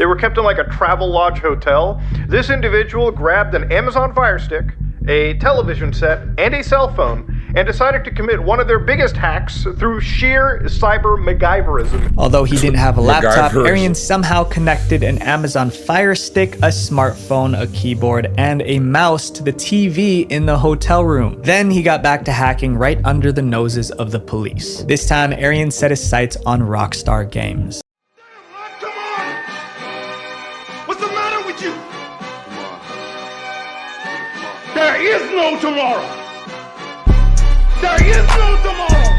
They were kept in like a travel lodge hotel. This individual grabbed an Amazon Fire Stick, a television set, and a cell phone, and decided to commit one of their biggest hacks through sheer cyber MacGyverism. Although he didn't have a laptop, Arian somehow connected an Amazon Fire Stick, a smartphone, a keyboard, and a mouse to the TV in the hotel room. Then he got back to hacking right under the noses of the police. This time, Arian set his sights on RockStar Games. Come on! What's the matter with you? There is no tomorrow! There is no tomorrow!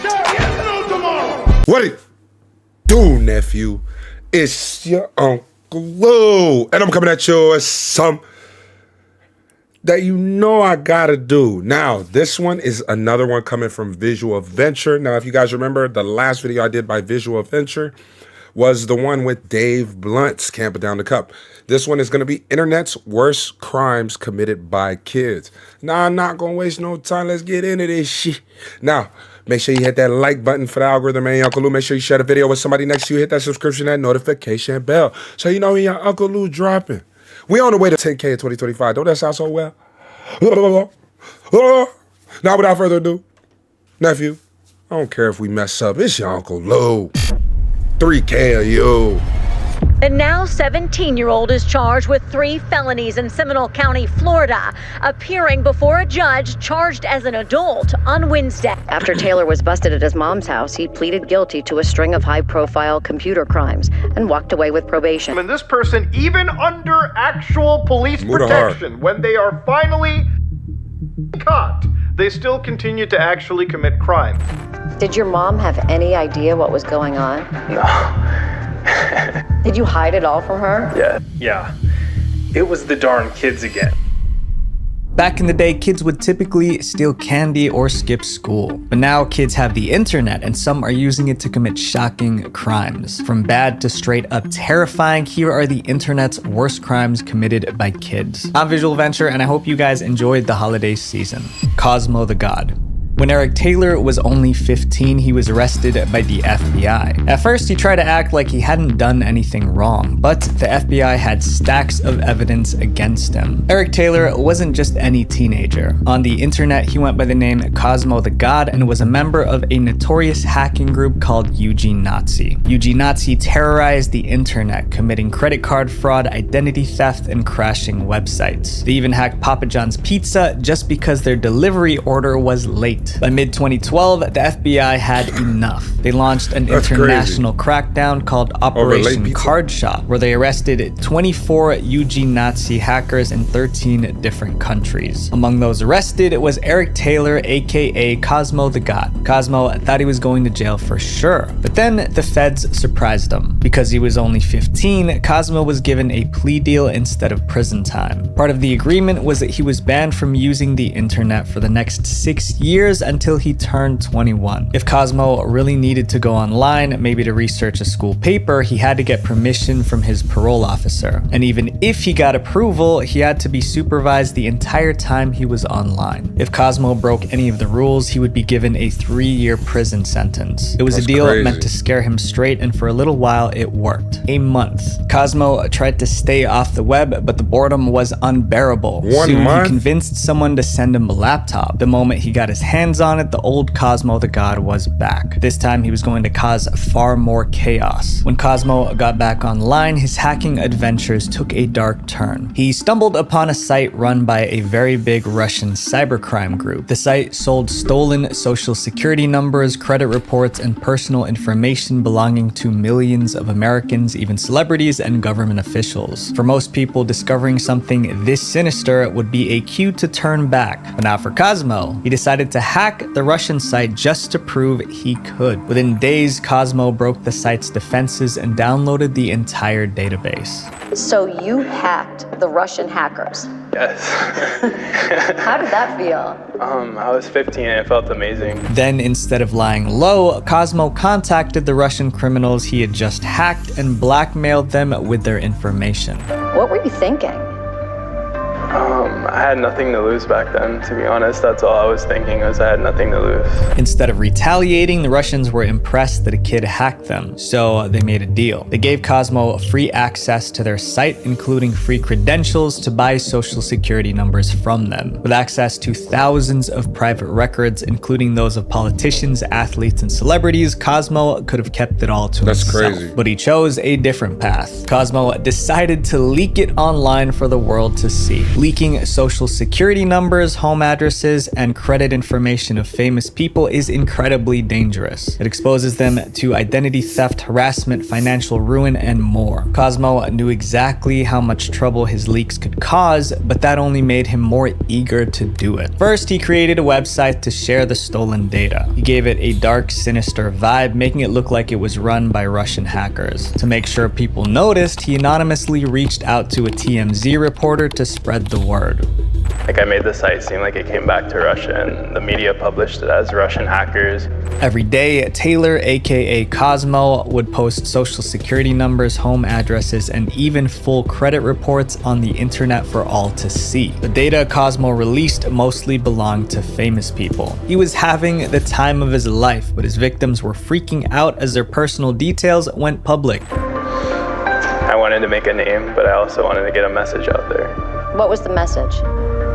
There is no tomorrow! What it do, nephew? It's your Uncle Lou. And I'm coming at you with some that you know I gotta do. Now, this one is another one coming from Visual Adventure. Now, if you guys remember, the last video I did by Visual Adventure was the one with Dave Blunt's Camping Down the Cup. This one is going to be internet's worst crimes committed by kids. Now, I'm not going to waste no time. Let's get into this shit. Now, make sure you hit that like button for the algorithm, man. Uncle Lou, make sure you share the video with somebody next to you. Hit that subscription, that notification bell, so you know when your Uncle Lou dropping. We on the way to 10K in 2025. Don't that sound so well? Now, without further ado, nephew, I don't care if we mess up. It's your Uncle Lou. 3K of you. And now 17-year-old is charged with 3 felonies in Seminole County, Florida, appearing before a judge charged as an adult on Wednesday. After Taylor was busted at his mom's house, he pleaded guilty to a string of high-profile computer crimes and walked away with probation. And this person, even under actual police protection, when they are finally caught, they still continue to actually commit crime. Did your mom have any idea what was going on? No. Did you hide it all from her? Yeah. It was the darn kids again. Back in the day, kids would typically steal candy or skip school. But now kids have the internet, and some are using it to commit shocking crimes. From bad to straight up terrifying, here are the internet's worst crimes committed by kids. I'm Visual Adventure, and I hope you guys enjoyed the holiday season. Cosmo the God. When Eric Taylor was only 15, he was arrested by the FBI. At first, he tried to act like he hadn't done anything wrong, but the FBI had stacks of evidence against him. Eric Taylor wasn't just any teenager. On the internet, he went by the name Cosmo The God and was a member of a notorious hacking group called Eugene Nazi. Eugene Nazi terrorized the internet, committing credit card fraud, identity theft, and crashing websites. They even hacked Papa John's Pizza just because their delivery order was late. By mid-2012, the FBI had enough. They launched an international crackdown called Operation Card Shop, where they arrested 24 Eugene Nazi hackers in 13 different countries. Among those arrested was Eric Taylor, aka Cosmo the God. Cosmo thought he was going to jail for sure, but then the feds surprised him. Because he was only 15, Cosmo was given a plea deal instead of prison time. Part of the agreement was that he was banned from using the internet for the next 6 years until he turned 21. If Cosmo really needed to go online, maybe to research a school paper, he had to get permission from his parole officer. And even if he got approval, he had to be supervised the entire time he was online. If Cosmo broke any of the rules, he would be given a 3-year prison sentence. It was a deal meant to scare him straight, and for a little while it worked. A month. Cosmo tried to stay off the web, but the boredom was unbearable. Soon he convinced someone to send him a laptop. The moment he got his hands on it, the old Cosmo the God was back. This time he was going to cause far more chaos. When Cosmo got back online, his hacking adventures took a dark turn. He stumbled upon a site run by a very big Russian cybercrime group. The site sold stolen social security numbers, credit reports, and personal information belonging to millions of Americans, even celebrities and government officials. For most people, discovering something this sinister would be a cue to turn back. But not for Cosmo. He decided to hack the Russian site just to prove he could. Within days, Cosmo broke the site's defenses and downloaded the entire database. So you hacked the Russian hackers? Yes. How did that feel? I was 15 and it felt amazing. Then, instead of lying low, Cosmo contacted the Russian criminals he had just hacked and blackmailed them with their information. What were you thinking? I had nothing to lose back then, to be honest. That's all I was thinking, was I had nothing to lose. Instead of retaliating, the Russians were impressed that a kid hacked them, so they made a deal. They gave Cosmo free access to their site, including free credentials to buy social security numbers from them. With access to thousands of private records, including those of politicians, athletes, and celebrities, Cosmo could have kept it all to himself. That's crazy. But he chose a different path. Cosmo decided to leak it online for the world to see. Leaking social security numbers, home addresses, and credit information of famous people is incredibly dangerous. It exposes them to identity theft, harassment, financial ruin, and more. Cosmo knew exactly how much trouble his leaks could cause, but that only made him more eager to do it. First, he created a website to share the stolen data. He gave it a dark, sinister vibe, making it look like it was run by Russian hackers. To make sure people noticed, he anonymously reached out to a TMZ reporter to spread the word. Like, I made the site seem like it came back to Russia, and the media published it as Russian hackers. Every day, Taylor, aka Cosmo, would post social security numbers, home addresses, and even full credit reports on the internet for all to see. The data Cosmo released mostly belonged to famous people. He was having the time of his life, but his victims were freaking out as their personal details went public. I wanted to make a name, but I also wanted to get a message out there. What was the message?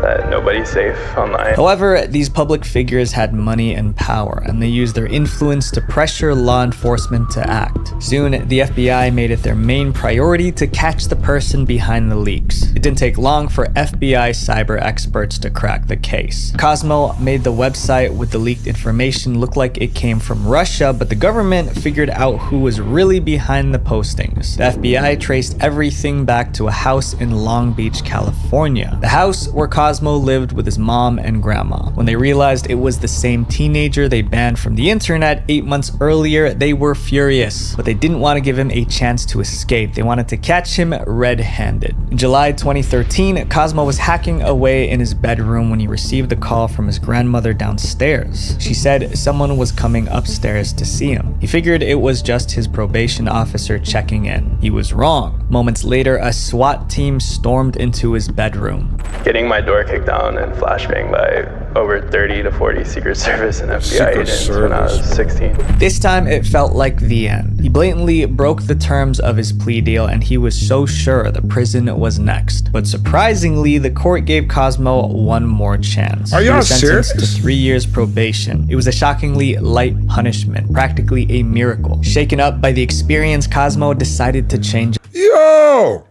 That nobody's safe online. However, these public figures had money and power, and they used their influence to pressure law enforcement to act. Soon, the FBI made it their main priority to catch the person behind the leaks. It didn't take long for FBI cyber experts to crack the case. Cosmo made the website with the leaked information look like it came from Russia, but the government figured out who was really behind the postings. The FBI traced everything back to a house in Long Beach, California. The house where Cosmo lived with his mom and grandma. When they realized it was the same teenager they banned from the internet 8 months earlier, they were furious. But they didn't want to give him a chance to escape. They wanted to catch him red-handed. In July 2013, Cosmo was hacking away in his bedroom when he received a call from his grandmother downstairs. She said someone was coming upstairs to see him. He figured it was just his probation officer checking in. He was wrong. Moments later, a SWAT team stormed into his bedroom. Getting my door kicked down and flashbanged by over 30 to 40 Secret Service and FBI agents when I was 16. This time, it felt like the end. He blatantly broke the terms of his plea deal, and he was so sure the prison was next. But surprisingly, the court gave Cosmo one more chance. Are y'all He was sentenced serious? to 3 years probation. It was a shockingly light punishment, practically a miracle. Shaken up by the experience, Cosmo decided to change Yo!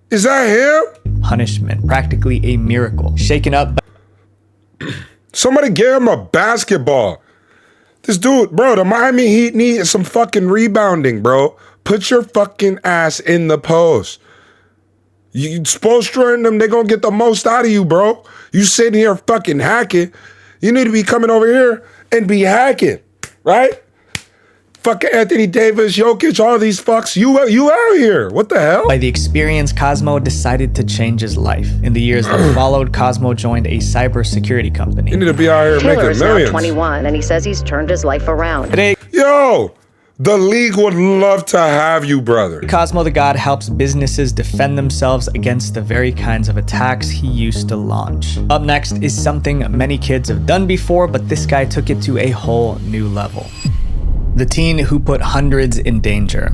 Is that him? punishment, practically a miracle. Shaken up Somebody give him a basketball. This dude, bro, the Miami Heat need some fucking rebounding, bro. Put your fucking ass in the post. You Spoelstra and them, they gonna get the most out of you, bro. You sitting here fucking hacking. You need to be coming over here and be hacking, right? Fucking Anthony Davis, Jokic, all these fucks. You out here. What the hell? By the experience, Cosmo decided to change his life. In the years that followed, Cosmo joined a cybersecurity company. You need to be out here Taylor making is now millions. 21, and he says he's turned his life around. Today, Yo, the league would love to have you, brother. Cosmo the God helps businesses defend themselves against the very kinds of attacks he used to launch. Up next is something many kids have done before, but this guy took it to a whole new level. The teen who put hundreds in danger.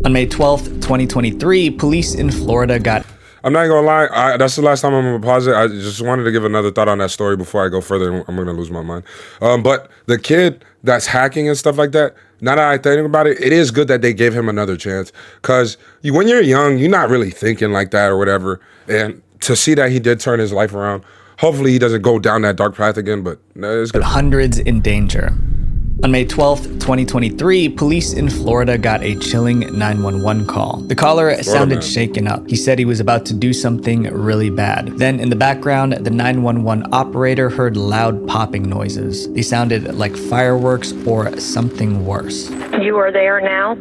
On May 12th, 2023, police in Florida got I'm not gonna lie, that's the last time I'm gonna pause it. I just wanted to give another thought on that story before I go further. I'm gonna lose my mind. But the kid that's hacking and stuff like that, now that I think about it, it is good that they gave him another chance. Cause when you're young, you're not really thinking like that or whatever. And to see that he did turn his life around, hopefully he doesn't go down that dark path again, but it's good. hundreds in danger. On May 12th, 2023, police in Florida got a chilling 911 call. The caller sounded man. shaken up. He said he was about to do something really bad. Then in the background, the 911 operator heard loud popping noises. They sounded like fireworks or something worse. You are there now?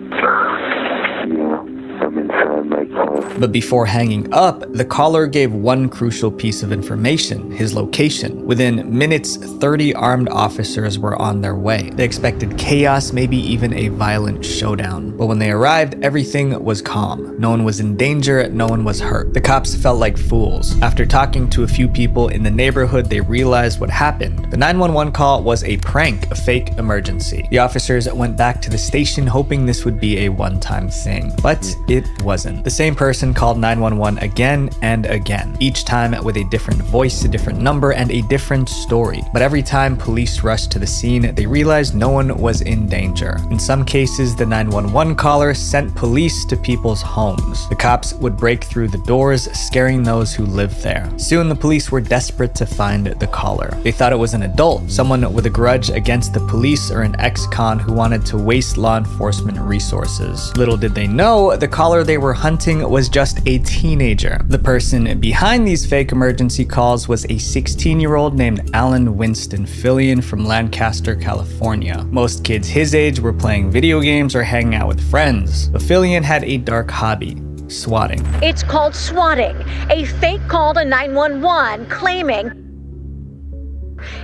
Yeah, I'm inside my car. But before hanging up, the caller gave one crucial piece of information: his location. Within minutes, 30 armed officers were on their way. They expected chaos, maybe even a violent showdown. But when they arrived, everything was calm. No one was in danger, no one was hurt. The cops felt like fools. After talking to a few people in the neighborhood, they realized what happened. The 911 call was a prank, a fake emergency. The officers went back to the station hoping this would be a one-time thing, but it wasn't. The same person called 911 again and again, each time with a different voice, a different number, and a different story. But every time police rushed to the scene, they realized no one was in danger. In some cases, the 911 caller sent police to people's homes. The cops would break through the doors, scaring those who lived there. Soon, the police were desperate to find the caller. They thought it was an adult, someone with a grudge against the police, or an ex-con who wanted to waste law enforcement resources. Little did they know, the caller they were hunting was just a teenager. The person behind these fake emergency calls was a 16-year-old named Alan Winston Fillion from Lancaster, California. Most kids his age were playing video games or hanging out with friends. But Fillion had a dark hobby: swatting. It's called swatting, a fake call to 911 claiming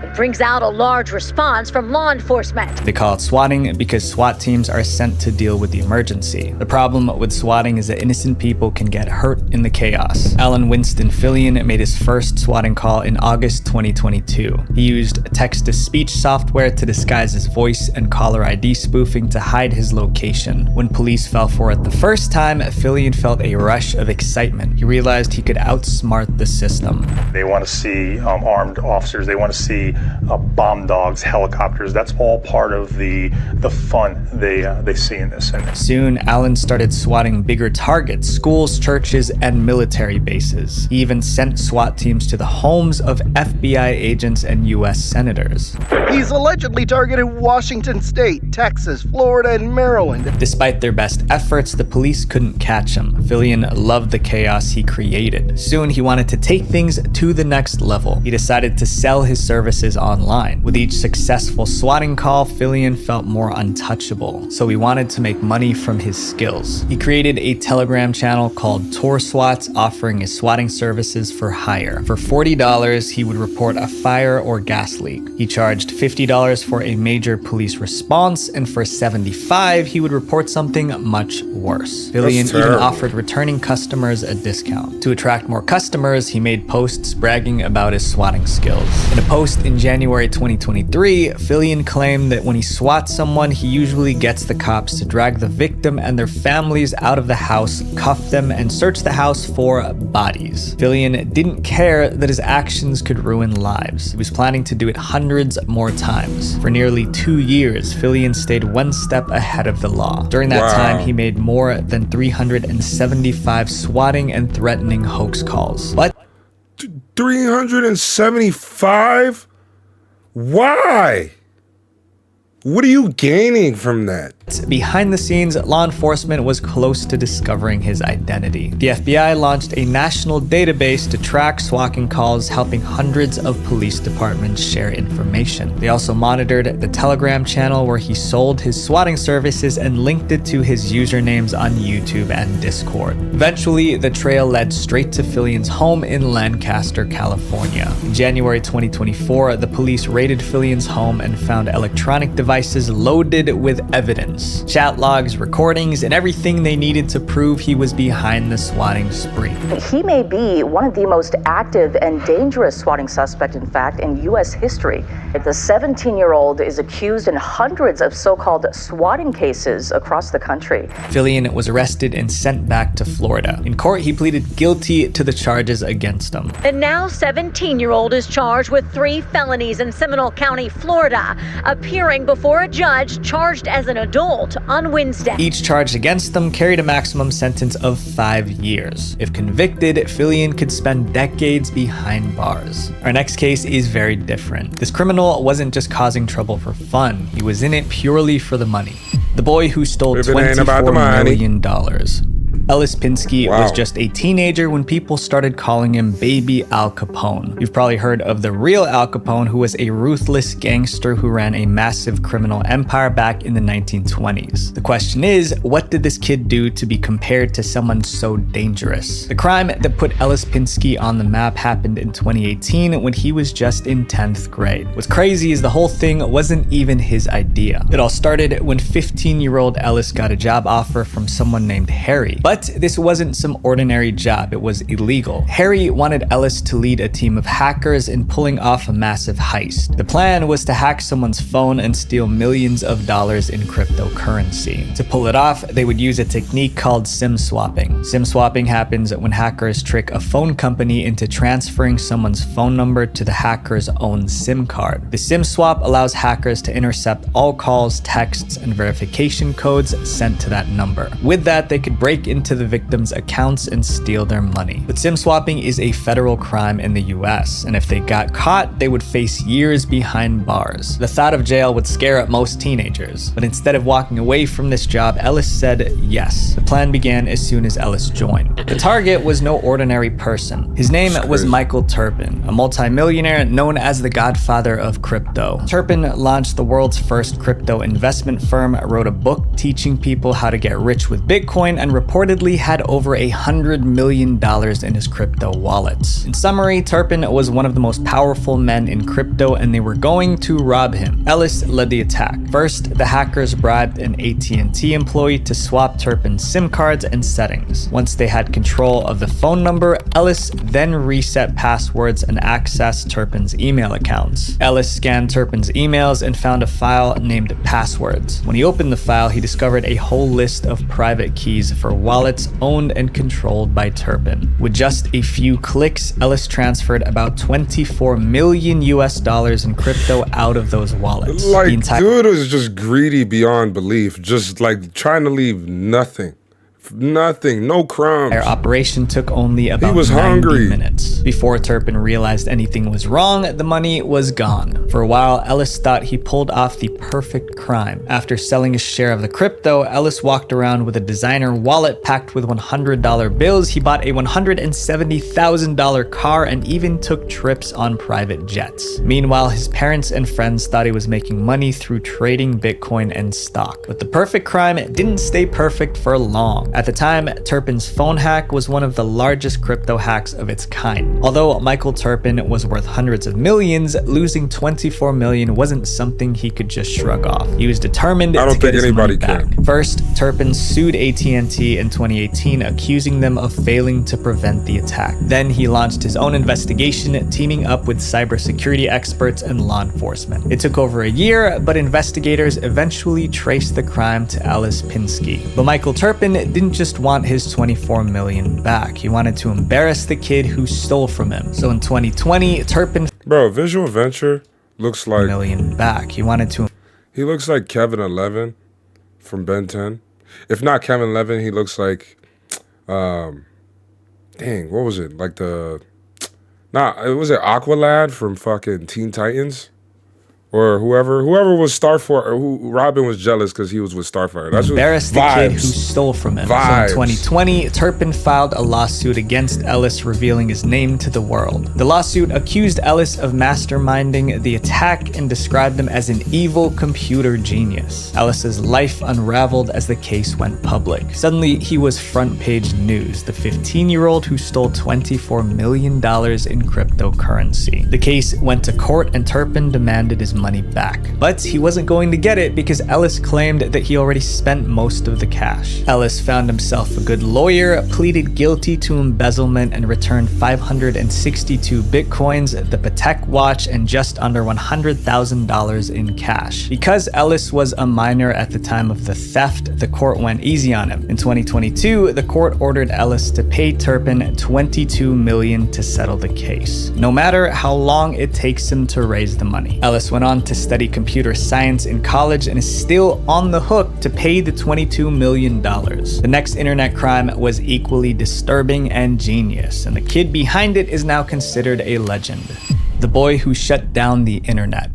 it brings out a large response from law enforcement. They call it swatting because SWAT teams are sent to deal with the emergency. The problem with swatting is that innocent people can get hurt in the chaos. Alan Winston Fillion made his first swatting call in August 2022. He used text-to-speech software to disguise his voice and caller ID spoofing to hide his location. When police fell for it the first time, Fillion felt a rush of excitement. He realized he could outsmart the system. They want to see armed officers. They want to see bomb dogs, helicopters. That's all part of the fun they see in this. And soon, Alan started swatting bigger targets: schools, churches, and military bases. He even sent SWAT teams to the homes of FBI agents and U.S. senators. He's allegedly targeted Washington State, Texas, Florida, and Maryland. Despite their best efforts, the police couldn't catch him. Fillion loved the chaos he created. Soon, he wanted to take things to the next level. He decided to sell his services online. With each successful swatting call, Fillion felt more untouchable, so he wanted to make money from his skills. He created a Telegram channel called Tour Swats, offering his swatting services for hire. For $40, he would report a fire or gas leak. He charged $50 for a major police response, and for $75, he would report something much worse. Fillion even offered returning customers a discount. To attract more customers, he made posts bragging about his swatting skills. In a post in January 2023, Fillion claimed that when he swats someone, he usually gets the cops to drag the victim and their families out of the house, cuff them, and search the house for bodies. Fillion didn't care that his actions could ruin lives. He was planning to do it hundreds more times. For nearly 2 years, Fillion stayed one step ahead of the law. During that time, he made more than 375 swatting and threatening hoax calls. But 375? Why? What are you gaining from that? Behind the scenes, law enforcement was close to discovering his identity. The FBI launched a national database to track swatting calls, helping hundreds of police departments share information. They also monitored the Telegram channel where he sold his swatting services and linked it to his usernames on YouTube and Discord. Eventually, the trail led straight to Fillion's home in Lancaster, California. In January 2024, the police raided Fillion's home and found electronic devices loaded with evidence. Chat logs, recordings, and everything they needed to prove he was behind the swatting spree. He may be one of the most active and dangerous swatting suspects, in fact, in U.S. history. The 17-year-old is accused in hundreds of so-called swatting cases across the country. Fillion was arrested and sent back to Florida. In court, he pleaded guilty to the charges against him. The now 17-year-old is charged with 3 felonies in Seminole County, Florida, appearing before a judge charged as an adult on Wednesday. Each charge against them carried a maximum sentence of 5 years. If convicted, Fillion could spend decades behind bars. Our next case is very different. This criminal wasn't just causing trouble for fun. He was in it purely for the money. The boy who stole $24 million. Ellis Pinsky was just a teenager when people started calling him Baby Al Capone. You've probably heard of the real Al Capone, who was a ruthless gangster who ran a massive criminal empire back in the 1920s. The question is, what did this kid do to be compared to someone so dangerous? The crime that put Ellis Pinsky on the map happened in 2018 when he was just in 10th grade. What's crazy is the whole thing wasn't even his idea. It all started when 15-year-old Ellis got a job offer from someone named Harry. But this wasn't some ordinary job, it was illegal. Harry wanted Ellis to lead a team of hackers in pulling off a massive heist. The plan was to hack someone's phone and steal millions of dollars in cryptocurrency. To pull it off, they would use a technique called SIM swapping. SIM swapping happens when hackers trick a phone company into transferring someone's phone number to the hacker's own SIM card. The SIM swap allows hackers to intercept all calls, texts, and verification codes sent to that number. With that, they could break into the victim's accounts and steal their money. But SIM swapping is a federal crime in the US, and if they got caught, they would face years behind bars. The thought of jail would scare up most teenagers, but instead of walking away from this job, Ellis said yes. The plan began as soon as Ellis joined. The target was no ordinary person. His name was Michael Turpin, a multimillionaire known as the godfather of crypto. Turpin launched the world's first crypto investment firm, wrote a book teaching people how to get rich with Bitcoin, and reportedly had over $100 million in his crypto wallets. In summary, Turpin was one of the most powerful men in crypto, and they were going to rob him. Ellis led the attack. First, the hackers bribed an AT&T employee to swap Turpin's SIM cards and settings. Once they had control of the phone number, Ellis then reset passwords and accessed Turpin's email accounts. Ellis scanned Turpin's emails and found a file named Passwords. When he opened the file, he discovered a whole list of private keys for wallets owned and controlled by Turpin. With just a few clicks, Ellis transferred about $24 million in crypto out of those wallets. Like, dude was just greedy beyond belief, just like trying to leave nothing. Nothing, no crumbs. Our operation took only about 90 minutes. Before Turpin realized anything was wrong, the money was gone. For a while, Ellis thought he pulled off the perfect crime. After selling his share of the crypto, Ellis walked around with a designer wallet packed with $100 bills. He bought a $170,000 car and even took trips on private jets. Meanwhile, his parents and friends thought he was making money through trading Bitcoin and stock. But the perfect crime didn't stay perfect for long. At the time, Turpin's phone hack was one of the largest crypto hacks of its kind. Although Michael Turpin was worth hundreds of millions, losing $24 million wasn't something he could just shrug off. He was determined to get his money back. First, Turpin sued AT&T in 2018, accusing them of failing to prevent the attack. Then he launched his own investigation, teaming up with cybersecurity experts and law enforcement. It took over a year, but investigators eventually traced the crime to Ellis Pinsky. But Michael Turpin didn't just want his $24 million back. He wanted to embarrass the kid who stole from him. So in 2020, Turpin Visual Venture looks like million back. He wanted to. He looks like Kevin 11 from Ben 10. If not Kevin 11, he looks like dang, what was it? Like was it Aqualad from fucking Teen Titans? Or whoever was Starfire, who Robin was jealous because he was with Starfire. That's embarrassed the kid who stole from him. So in 2020, Turpin filed a lawsuit against Ellis, revealing his name to the world. The lawsuit accused Ellis of masterminding the attack and described him as an evil computer genius. Ellis's life unraveled as the case went public. Suddenly, he was front page news, the 15-year-old who stole $24 million in cryptocurrency. The case went to court and Turpin demanded his money back. But he wasn't going to get it because Ellis claimed that he already spent most of the cash. Ellis found himself a good lawyer, pleaded guilty to embezzlement, and returned 562 bitcoins, the Patek watch, and just under $100,000 in cash. Because Ellis was a minor at the time of the theft, the court went easy on him. In 2022, the court ordered Ellis to pay Turpin $22 million to settle the case, no matter how long it takes him to raise the money. Ellis went on to study computer science in college and is still on the hook to pay the $22 million. The next internet crime was equally disturbing and genius, and the kid behind it is now considered a legend. The boy who shut down the internet.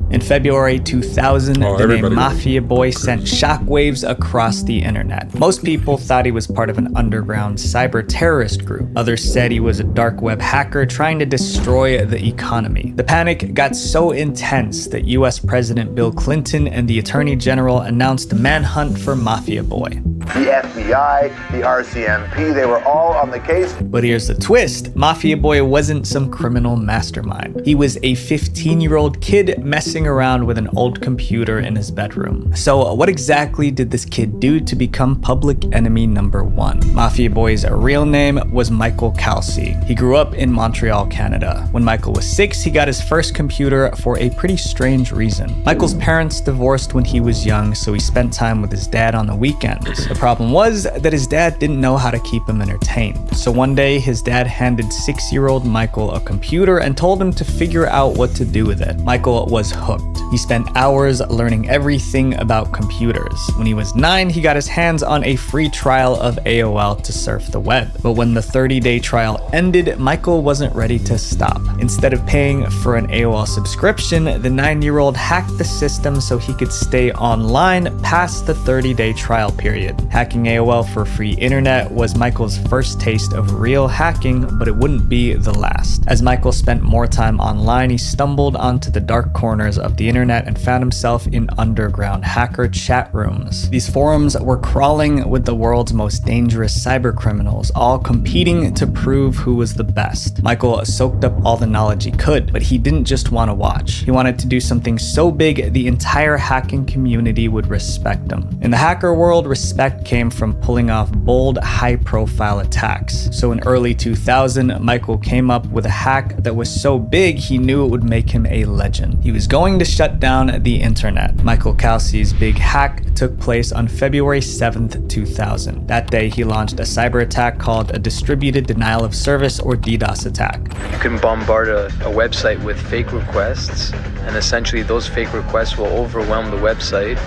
In February 2000, the name Mafia Boy sent shockwaves across the internet. Most people thought he was part of an underground cyber terrorist group. Others said he was a dark web hacker trying to destroy the economy. The panic got so intense that US President Bill Clinton and the Attorney General announced a manhunt for Mafia Boy. The FBI, the RCMP, they were all on the case. But here's the twist. Mafia Boy wasn't some criminal mastermind. He was a 15-year-old kid messing around with an old computer in his bedroom. So what exactly did this kid do to become public enemy number one? Mafia Boy's real name was Michael Calci. He grew up in Montreal, Canada. When Michael was 6, he got his first computer for a pretty strange reason. Michael's parents divorced when he was young, so he spent time with his dad on the weekends. The problem was that his dad didn't know how to keep him entertained. So one day, his dad handed 6-year-old Michael a computer and told him to figure out what to do with it. Michael was hooked. He spent hours learning everything about computers. When he was 9, he got his hands on a free trial of AOL to surf the web. But when the 30-day trial ended, Michael wasn't ready to stop. Instead of paying for an AOL subscription, the 9-year-old hacked the system so he could stay online past the 30-day trial period. Hacking AOL for free internet was Michael's first taste of real hacking, but it wouldn't be the last. As Michael spent more time online, he stumbled onto the dark corners of the internet and found himself in underground hacker chat rooms. These forums were crawling with the world's most dangerous cyber criminals, all competing to prove who was the best. Michael soaked up all the knowledge he could, but he didn't just want to watch. He wanted to do something so big the entire hacking community would respect him. In the hacker world, respect came from pulling off bold, high-profile attacks. So in early 2000, Michael came up with a hack that was so big he knew it would make him a legend. He was going to shut down the internet. Michael Calci's big hack took place on February 7th, 2000. That day, he launched a cyber attack called a distributed denial of service or DDoS attack. You can bombard a website with fake requests, and essentially those fake requests will overwhelm the website.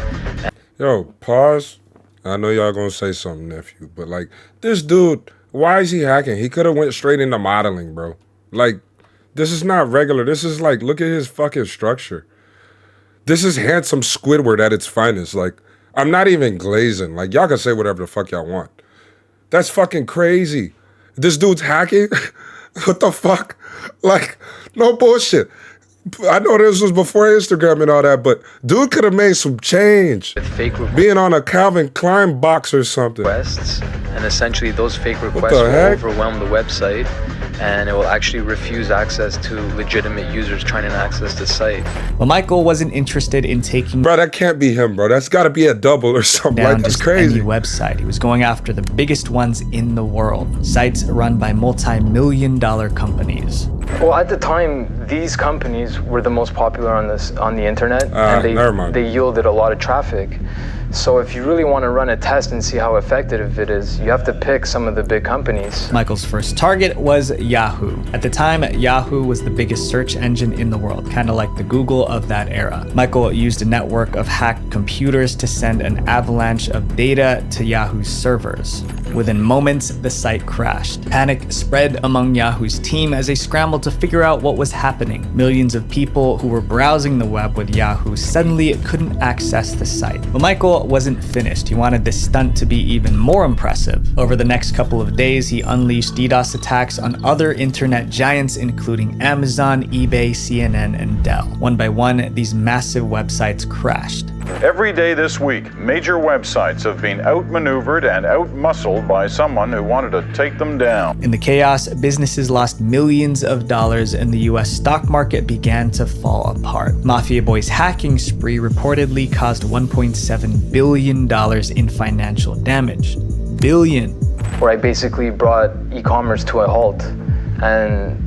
Yo, pause. I know y'all gonna say something, nephew, but like, this dude, why is he hacking? He could have went straight into modeling, bro. Like, this is not regular. This is like, look at his fucking structure. This is handsome Squidward at its finest. Like, I'm not even glazing. Like, y'all can say whatever the fuck y'all want. That's fucking crazy. This dude's hacking? What the fuck? Like, no bullshit. I know this was before Instagram and all that, but dude could have made some change. With fake being on a Calvin Klein box or something. Requests, and essentially those fake requests will overwhelm the website, and it will actually refuse access to legitimate users trying to access the site. But Michael wasn't interested in taking... Bro, that can't be him, bro. That's gotta be a double or something. Like, that's crazy. Any website. He was going after the biggest ones in the world. Sites run by multi-million-dollar companies. Well, at the time, these companies were the most popular on the internet, and they yielded a lot of traffic. So if you really want to run a test and see how effective it is, you have to pick some of the big companies. Michael's first target was Yahoo. At the time, Yahoo was the biggest search engine in the world, kind of like the Google of that era. Michael used a network of hacked computers to send an avalanche of data to Yahoo's servers. Within moments, the site crashed. Panic spread among Yahoo's team as they scrambled to figure out what was happening. Millions of people who were browsing the web with Yahoo suddenly couldn't access the site. But Michael wasn't finished. He wanted this stunt to be even more impressive. Over the next couple of days, he unleashed DDoS attacks on other internet giants, including Amazon, eBay, CNN, and Dell. One by one, these massive websites crashed. Every day this week, major websites have been outmaneuvered and outmuscled by someone who wanted to take them down. In the chaos, businesses lost millions of dollars and the US stock market began to fall apart. Mafia Boy's hacking spree reportedly caused $1.7 billion in financial damage. Billion. Where I basically brought e-commerce to a halt, and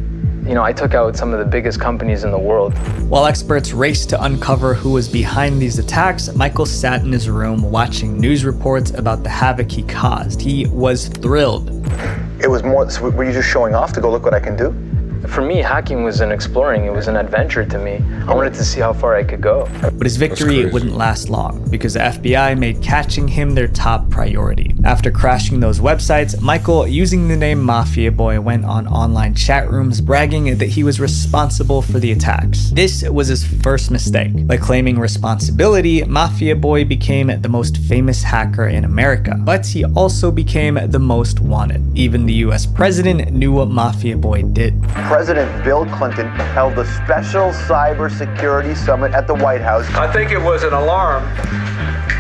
I took out some of the biggest companies in the world. While experts raced to uncover who was behind these attacks, Michael sat in his room watching news reports about the havoc he caused. He was thrilled. It was more, were you just showing off to go look what I can do? For me, hacking was an exploring, it was an adventure to me. I wanted to see how far I could go. But his victory wouldn't last long, because the FBI made catching him their top priority. After crashing those websites, Michael, using the name Mafia Boy, went on online chat rooms bragging that he was responsible for the attacks. This was his first mistake. By claiming responsibility, Mafia Boy became the most famous hacker in America, but he also became the most wanted. Even the US president knew what Mafia Boy did. President Bill Clinton held a special cybersecurity summit at the White House. I think it was an alarm.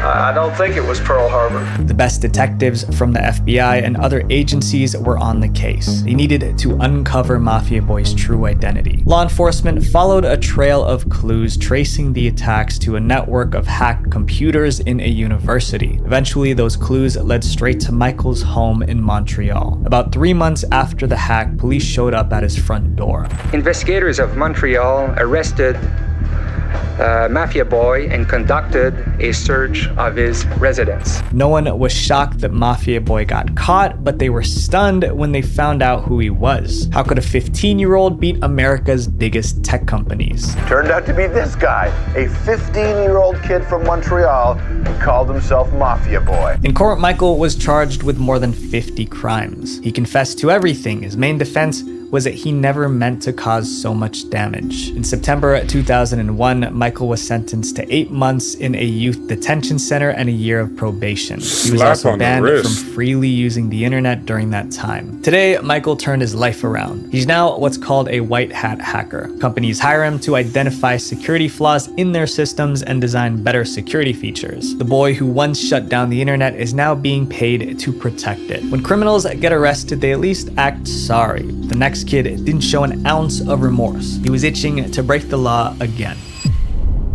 I don't think it was Pearl Harbor. The best detectives from the FBI and other agencies were on the case. They needed to uncover Mafia Boy's true identity. Law enforcement followed a trail of clues tracing the attacks to a network of hacked computers in a university. Eventually, those clues led straight to Michael's home in Montreal. About 3 months after the hack, police showed up at his front door. Investigators of Montreal arrested Mafia Boy and conducted a search of his residence. No one was shocked that Mafia Boy got caught, but they were stunned when they found out who he was. How could a 15-year-old beat America's biggest tech companies? Turned out to be this guy, a 15-year-old kid from Montreal who called himself Mafia Boy. In court, Michael was charged with more than 50 crimes. He confessed to everything. His main defense was that he never meant to cause so much damage. In September 2001, Michael was sentenced to 8 months in a youth detention center and a year of probation. He was also banned from freely using the internet during that time. Today, Michael turned his life around. He's now what's called a white hat hacker. Companies hire him to identify security flaws in their systems and design better security features. The boy who once shut down the internet is now being paid to protect it. When criminals get arrested, they at least act sorry. The next kid didn't show an ounce of remorse. He was itching to break the law again.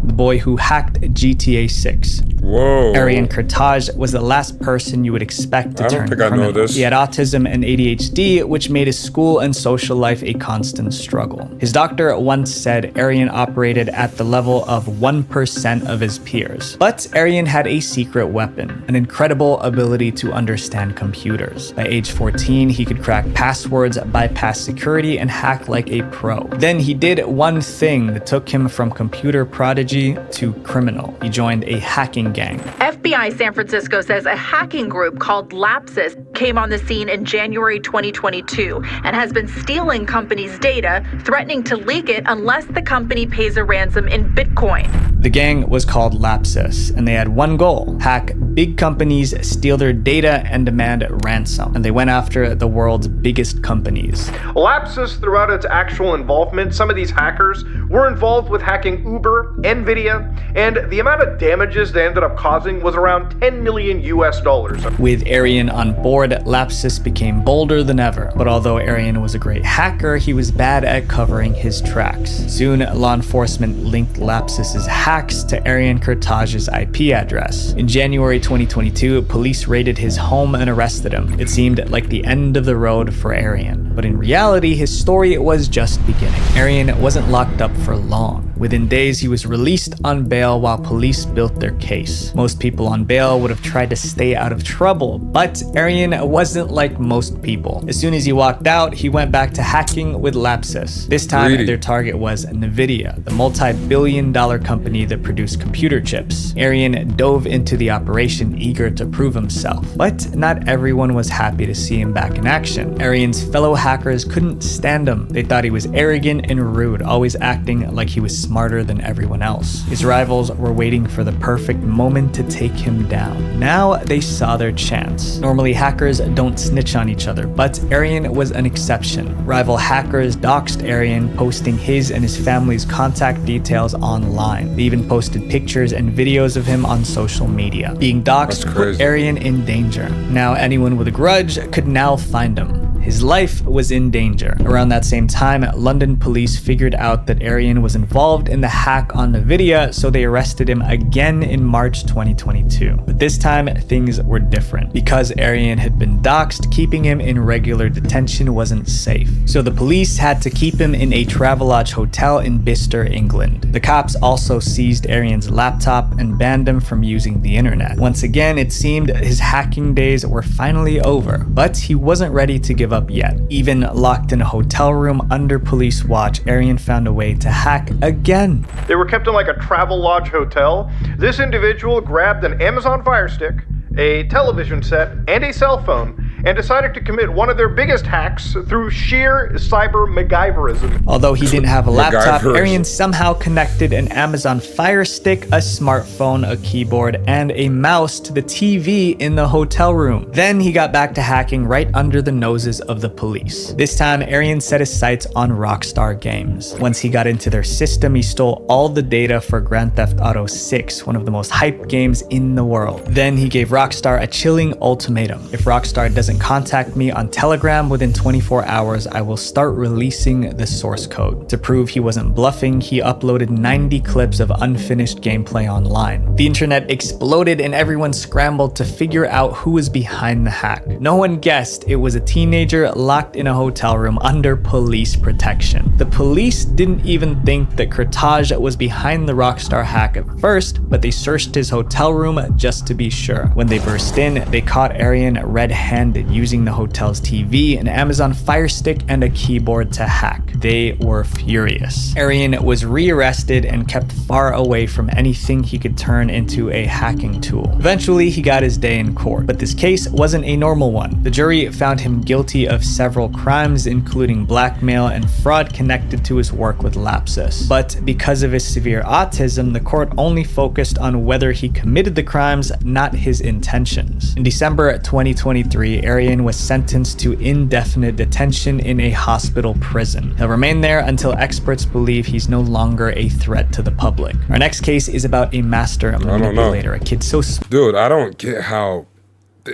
The boy who hacked GTA 6. Whoa. Arian Kurtaj was the last person you would expect to turn criminal. I know this. He had autism and ADHD, which made his school and social life a constant struggle. His doctor once said Arian operated at the level of 1% of his peers. But Arian had a secret weapon, an incredible ability to understand computers. By age 14, he could crack passwords, bypass security, and hack like a pro. Then he did one thing that took him from computer prodigy to criminal. He joined a hacking gang. FBI San Francisco says a hacking group called Lapsus came on the scene in January 2022 and has been stealing companies' data, threatening to leak it unless the company pays a ransom in Bitcoin. The gang was called Lapsus, and they had one goal: hack big companies, steal their data, and demand ransom. And they went after the world's biggest companies. Lapsus, throughout its actual involvement, some of these hackers were involved with hacking Uber, Nvidia, and the amount of damages they ended up causing was around 10 million US dollars. With Arian on board, Lapsus became bolder than ever. But although Arian was a great hacker, he was bad at covering his tracks. Soon, law enforcement linked Lapsus's hacks to Arian Kurtaj's IP address. In January 2022, police raided his home and arrested him. It seemed like the end of the road for Arian. But in reality, his story was just beginning. Arian wasn't locked up for long. Within days, he was released on bail while police built their case. Most people on bail would have tried to stay out of trouble, but Arian wasn't like most people. As soon as he walked out, he went back to hacking with Lapsus. This time, their target was Nvidia, the multi-billion-dollar company that produced computer chips. Arian dove into the operation, eager to prove himself. But not everyone was happy to see him back in action. Arian's fellow hackers couldn't stand him. They thought he was arrogant and rude, always acting like he was smarter than everyone else. His rivals were waiting for the perfect moment to take him down. Now they saw their chance. Normally hackers don't snitch on each other, but Arian was an exception. Rival hackers doxed Arian, posting his and his family's contact details online. They even posted pictures and videos of him on social media. Being doxed put Arian in danger. Now anyone with a grudge could now find him. His life was in danger. Around that same time, London police figured out that Arian was involved in the hack on Nvidia, so they arrested him again in March 2022. But this time, things were different. Because Arian had been doxxed, keeping him in regular detention wasn't safe. So the police had to keep him in a Travelodge hotel in Bicester, England. The cops also seized Arian's laptop and banned him from using the internet. Once again, it seemed his hacking days were finally over, but he wasn't ready to give up up yet. Even locked in a hotel room under police watch, Arian found a way to hack again. They were kept in like a travel lodge hotel. This individual grabbed an Amazon Fire Stick, a television set, and a cell phone, and decided to commit one of their biggest hacks through sheer cyber MacGyverism. Although he didn't have a laptop, Arian somehow connected an Amazon Fire Stick, a smartphone, a keyboard, and a mouse to the TV in the hotel room. Then he got back to hacking right under the noses of the police. This time, Arian set his sights on RockStar Games. Once he got into their system, he stole all the data for Grand Theft Auto 6, one of the most hyped games in the world. Then he gave RockStar a chilling ultimatum. If RockStar doesn't contact me on Telegram within 24 hours, I will start releasing the source code. To prove he wasn't bluffing, he uploaded 90 clips of unfinished gameplay online. The internet exploded and everyone scrambled to figure out who was behind the hack. No one guessed it was a teenager locked in a hotel room under police protection. The police didn't even think that Kurtaj was behind the RockStar hack at first, but they searched his hotel room just to be sure. When they burst in, they caught Arian red-handed using the hotel's TV, an Amazon Fire Stick, and a keyboard to hack. They were furious. Arian was rearrested and kept far away from anything he could turn into a hacking tool. Eventually, he got his day in court, but this case wasn't a normal one. The jury found him guilty of several crimes, including blackmail and fraud connected to his work with Lapsus. But because of his severe autism, the court only focused on whether he committed the crimes, not his intentions. In December 2023, Arian was sentenced to indefinite detention in a hospital prison. He'll remain there until experts believe he's no longer a threat to the public. Our next case is about a master manipulator, a kid so Dude, I don't get how,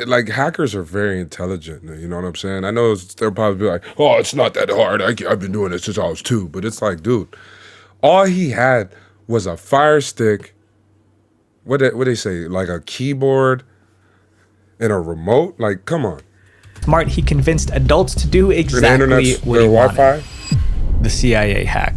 like, hackers are very intelligent, you know what I'm saying? I know they'll probably be like, oh, it's not that hard, I've been doing it since I was 2, but it's like, dude, all he had was a Fire Stick, what they say, like a keyboard and a remote, like, come on. Smart, he convinced adults to do exactly what he wanted. The CIA hack.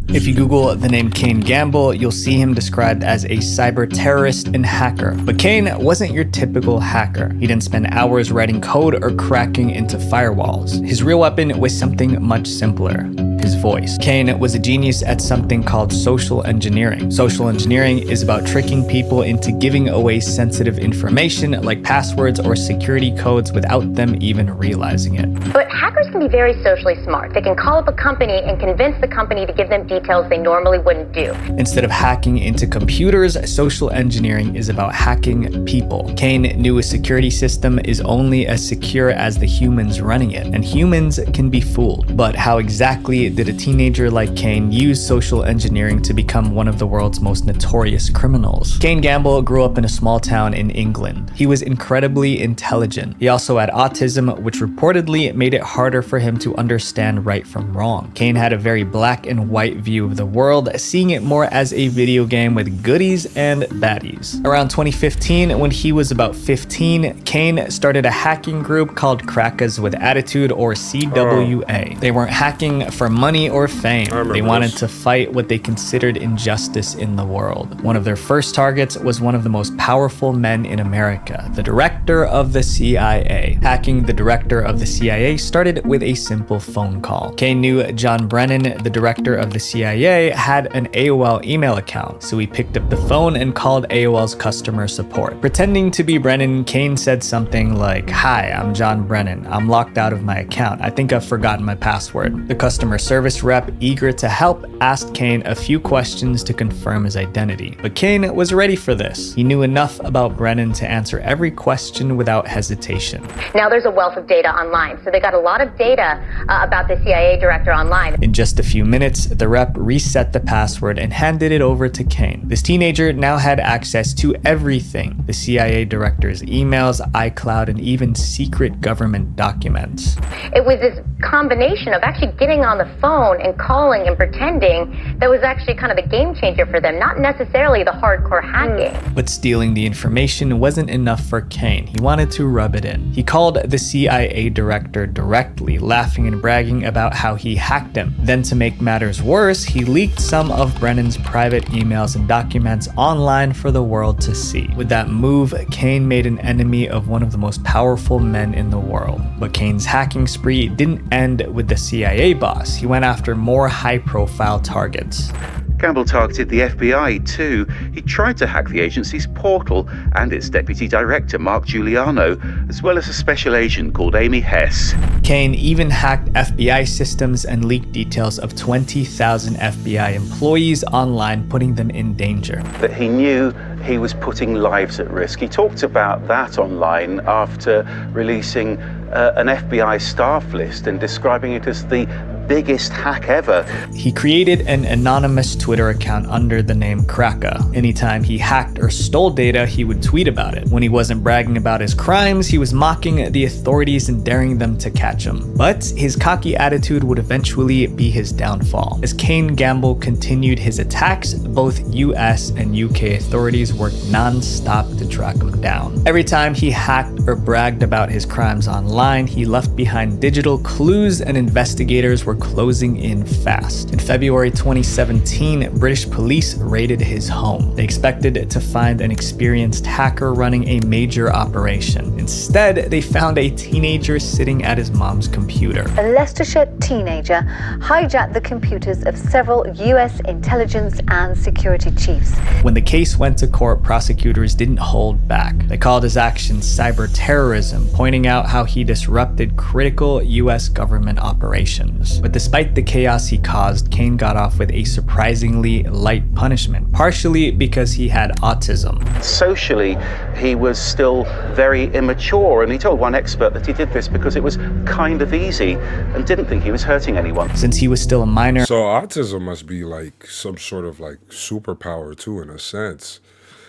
If you Google the name Kane Gamble, you'll see him described as a cyber terrorist and hacker. But Kane wasn't your typical hacker. He didn't spend hours writing code or cracking into firewalls. His real weapon was something much simpler: his voice. Kane was a genius at something called social engineering. Social engineering is about tricking people into giving away sensitive information like passwords or security codes without them even realizing it. But hackers can be very socially smart. They can call up a company and convince the company to give them details they normally wouldn't do. Instead of hacking into computers, social engineering is about hacking people. Kane knew a security system is only as secure as the humans running it, and humans can be fooled. But how exactly did a teenager like Kane use social engineering to become one of the world's most notorious criminals? Kane Gamble grew up in a small town in England. He was incredibly intelligent. He also had autism, which reportedly made it harder for him to understand right from wrong. Kane had a very black and white view of the world, seeing it more as a video game with goodies and baddies. Around 2015, when he was about 15, Kane started a hacking group called Crackers with Attitude, or CWA. They weren't hacking for money or fame. They wanted to fight what they considered injustice in the world. One of their first targets was one of the most powerful men in America, the director of the CIA. Hacking the director of the CIA started with a simple phone call. Kane knew John Brennan, the director of the CIA, had an AOL email account, so he picked up the phone and called AOL's customer support. Pretending to be Brennan, Kane said something like, "Hi, I'm John Brennan. I'm locked out of my account. I think I've forgotten my password." The customer service rep, eager to help, asked Kane a few questions to confirm his identity. But Kane was ready for this. He knew enough about Brennan to answer every question without hesitation. Now there's a wealth of data online, so they got a lot of data about the CIA director online. In just a few minutes, the rep reset the password and handed it over to Kane. This teenager now had access to everything: the CIA director's emails, iCloud, and even secret government documents. It was this combination of actually getting on the phone and calling and pretending that was actually kind of the game changer for them, not necessarily the hardcore hacking. But stealing the information wasn't enough for Kane. He wanted to rub it in. He called the CIA director directly, laughing and bragging about how he hacked him. Then to make matters worse, he leaked some of Brennan's private emails and documents online for the world to see. With that move, Kane made an enemy of one of the most powerful men in the world. But Kane's hacking spree didn't end with the CIA boss. He went after more high-profile targets. Campbell targeted the FBI too. He tried to hack the agency's portal and its deputy director, Mark Giuliano, as well as a special agent called Amy Hess. Kane even hacked FBI systems and leaked details of 20,000 FBI employees online, putting them in danger. That he knew he was putting lives at risk. He talked about that online after releasing an FBI staff list and describing it as the biggest hack ever. He created an anonymous Twitter account under the name Kraka. Anytime he hacked or stole data, he would tweet about it. When he wasn't bragging about his crimes, he was mocking the authorities and daring them to catch him. But his cocky attitude would eventually be his downfall. As Kane Gamble continued his attacks, both US and UK authorities worked non-stop to track him down. Every time he hacked or bragged about his crimes online, he left behind digital clues, and investigators were closing in fast. In February 2017, British police raided his home. They expected to find an experienced hacker running a major operation. Instead, they found a teenager sitting at his mom's computer. A Leicestershire teenager hijacked the computers of several US intelligence and security chiefs. When the case went to court, prosecutors didn't hold back. They called his actions cyber terrorism, pointing out how he disrupted critical US government operations. But despite the chaos he caused, Kane got off with a surprisingly light punishment, partially because he had autism. Socially, he was still very immature, and he told one expert that he did this because it was kind of easy and didn't think he was hurting anyone. Since he was still a minor. So autism must be like some sort of like superpower too, in a sense.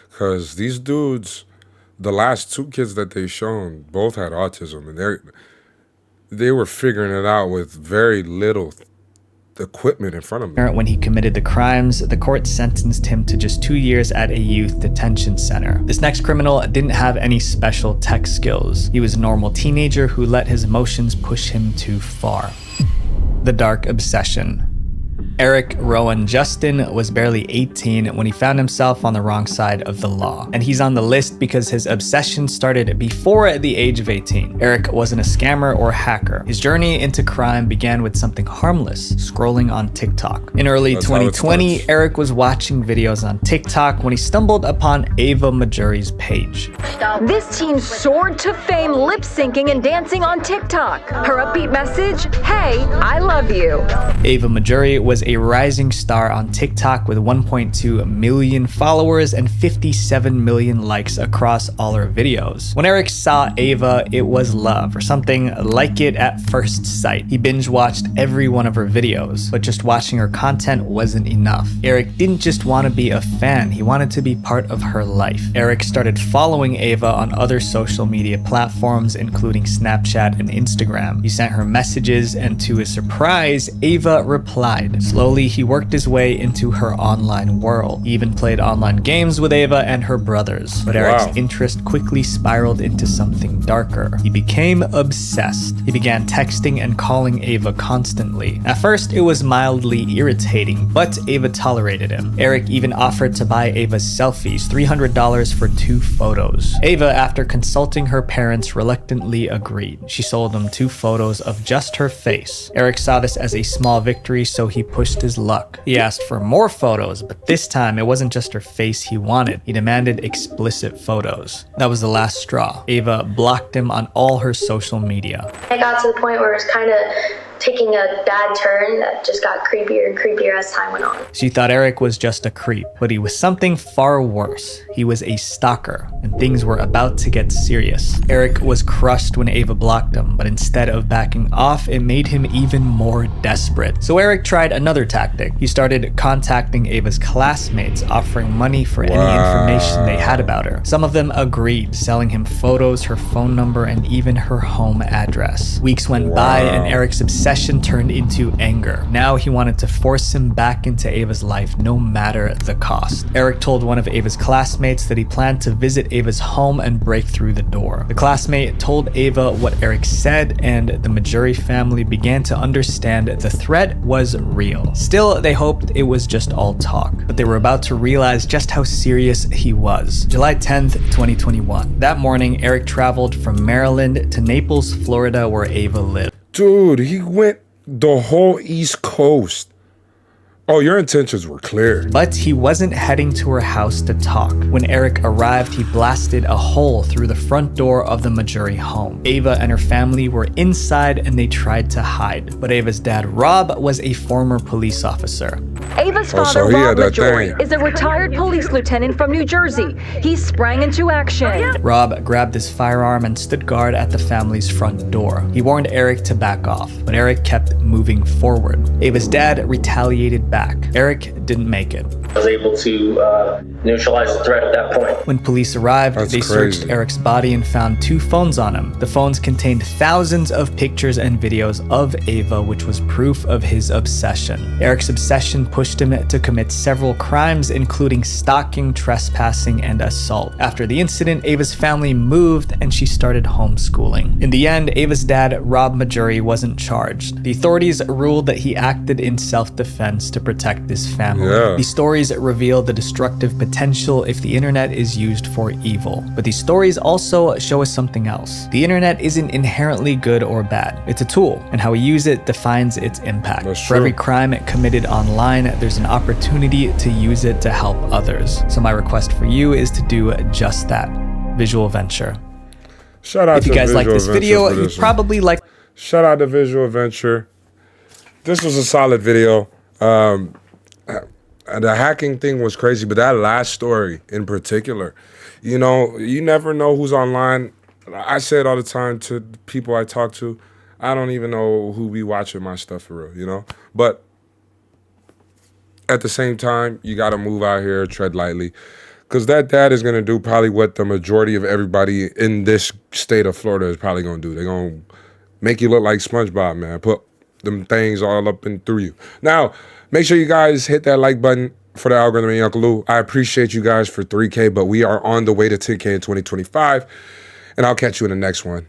Because these dudes, the last two kids that they shown, both had autism, and they were figuring it out with very little equipment in front of them. When he committed the crimes, the court sentenced him to just 2 years at a youth detention center. This next criminal didn't have any special tech skills. He was a normal teenager who let his emotions push him too far. The dark obsession. Eric Rowan Justin was barely 18 when he found himself on the wrong side of the law. And he's on the list because his obsession started before the age of 18. Eric wasn't a scammer or hacker. His journey into crime began with something harmless, scrolling on TikTok. In early 2020, Eric was watching videos on TikTok when he stumbled upon Ava Majuri's page. This teen soared to fame lip-syncing and dancing on TikTok. Her upbeat message, hey, I love you. Ava Majuri was a rising star on TikTok with 1.2 million followers and 57 million likes across all her videos. When Eric saw Ava, it was love, or something like it at first sight. He binge watched every one of her videos, but just watching her content wasn't enough. Eric didn't just want to be a fan, he wanted to be part of her life. Eric started following Ava on other social media platforms, including Snapchat and Instagram. He sent her messages, and to his surprise, Ava replied. Slowly, he worked his way into her online world. He even played online games with Ava and her brothers. But Eric's interest quickly spiraled into something darker. He became obsessed. He began texting and calling Ava constantly. At first, it was mildly irritating, but Ava tolerated him. Eric even offered to buy Ava's selfies, $300 for 2 photos. Ava, after consulting her parents, reluctantly agreed. She sold him 2 photos of just her face. Eric saw this as a small victory, so he pushed his luck. He asked for more photos, but this time it wasn't just her face he wanted. He demanded explicit photos. That was the last straw. Ava blocked him on all her social media. I got to the point where it was kind of taking a bad turn that just got creepier and creepier as time went on. She thought Eric was just a creep, but he was something far worse. He was a stalker, and things were about to get serious. Eric was crushed when Ava blocked him, but instead of backing off, it made him even more desperate. So Eric tried another tactic. He started contacting Ava's classmates, offering money for any information they had about her. Some of them agreed, selling him photos, her phone number, and even her home address. Weeks went by, and Eric's obsession obsession turned into anger. Now he wanted to force him back into Ava's life no matter the cost. Eric told one of Ava's classmates that he planned to visit Ava's home and break through the door. The classmate told Ava what Eric said, and the Majuri family began to understand the threat was real. Still, they hoped it was just all talk, but they were about to realize just how serious he was. July 10th, 2021. That morning, Eric traveled from Maryland to Naples, Florida, where Ava lived. Dude, he went the whole East Coast. Oh, your intentions were clear. But he wasn't heading to her house to talk. When Eric arrived, he blasted a hole through the front door of the Majuri home. Ava and her family were inside and they tried to hide. But Ava's dad, Rob, was a former police officer. Ava's father, Rob Majuri, is a retired police lieutenant from New Jersey. He sprang into action. Rob grabbed his firearm and stood guard at the family's front door. He warned Eric to back off, but Eric kept moving forward. Ava's dad retaliated back. Eric didn't make it. I was able to neutralize the threat at that point. When police arrived, they searched Eric's body and found 2 phones on him. The phones contained thousands of pictures and videos of Ava, which was proof of his obsession. Eric's obsession pushed him to commit several crimes, including stalking, trespassing, and assault. After the incident, Ava's family moved and she started homeschooling. In the end, Ava's dad, Rob Majuri, wasn't charged. The authorities ruled that he acted in self-defense to protect his family. These stories reveal the destructive potential if the internet is used for evil. But these stories also show us something else. The internet isn't inherently good or bad. It's a tool, and how we use it defines its impact. For every crime committed online, there's an opportunity to use it to help others. So my request for you is to do just that. Visual Venture. Shout out if you guys like this video, you probably like. Shout out to Visual Venture. This was a solid video. The hacking thing was crazy, but that last story in particular, you know, you never know who's online. I say it all the time to people I talk to. I don't even know who be watching my stuff for real, you know? But at the same time, you got to move out here, tread lightly. Because that dad is going to do probably what the majority of everybody in this state of Florida is probably going to do. They're going to make you look like SpongeBob, man. Put them things all up and through you. Now, make sure you guys hit that like button for the algorithm and Uncle Lou. I appreciate you guys for 3K, but we are on the way to 10K in 2025. And I'll catch you in the next one.